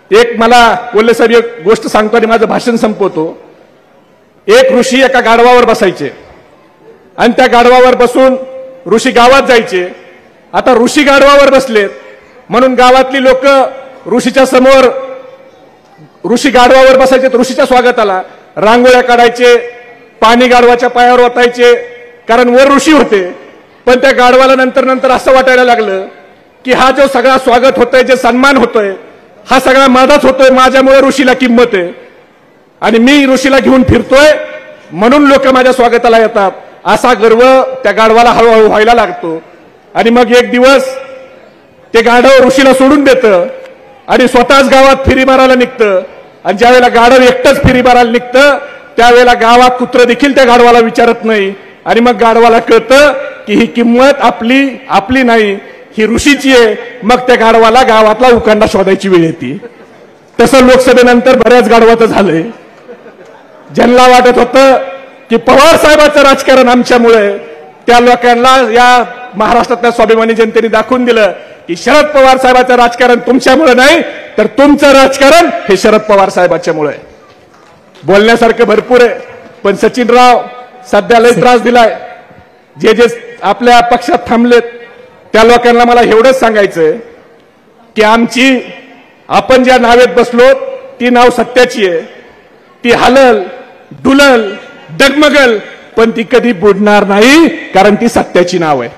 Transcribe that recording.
एक मला कोल्हे साहेब एक गोष्ट सांगतो आणि माझं भाषण संपवतो. एक ऋषी एका गाढवावर बसायचे आणि त्या गाढवावर बसून ऋषी गावात जायचे. आता ऋषी गाढवावर बसलेत म्हणून गावातली लोक ऋषीच्या समोर ऋषी गाढवावर बसायचे. ऋषीच्या स्वागताला रांगोळ्या काढायचे, पाणी गाढवाच्या पायावर ओतायचे, कारण वर ऋषी होते. पण त्या गाढवाला नंतर नंतर असं वाटायला लागलं की हा जो सगळा स्वागत होतोय, जे सन्मान होतोय, हा सगळा माझाच होतोय, माझ्यामुळे ऋषीला किंमत आहे आणि मी ऋषीला घेऊन फिरतोय म्हणून लोक माझ्या स्वागताला येतात. असा गर्व त्या गाढवाला हळूहळू व्हायला लागतो. आणि मग एक दिवस ते गाढव ऋषीला सोडून देतं आणि स्वतःच गावात फेरी मारायला निघतं. आणि ज्यावेळेला गाढव एकटंच फेरी मारायला निघतं त्यावेळेला गावात कुत्रं देखील त्या गाढवाला विचारत नाही. आणि मग गाढवाला कळतं की ही किंमत आपली नाही, ही ऋषीची आहे. मग त्या गाढवाला गावातला उकांडा शोधायची वेळ येते. तसं लोकसभेनंतर बऱ्याच गाढवाचं झालंय. ज्यांना वाटत होतं की पवार साहेबांचं राजकारण आमच्यामुळे, त्या लोकांना या महाराष्ट्रातल्या स्वाभिमानी जनतेने दाखवून दिलं की शरद पवार साहेबांचं राजकारण तुमच्यामुळे नाही, तर तुमचं राजकारण हे शरद पवार साहेबांच्यामुळे. बोलण्यासारखं भरपूर आहे, पण सचिनराव सध्या लय त्रास दिलाय. जे आपल्या पक्षात थांबलेत त्या लोकांना मला एवढंच सांगायचंय की आपण ज्या नावेत बसलो ती नाव सत्याची आहे. ती हलल, डुलल, डगमगल, पण ती कधी बुडणार नाही, कारण ती सत्याची नाव आहे.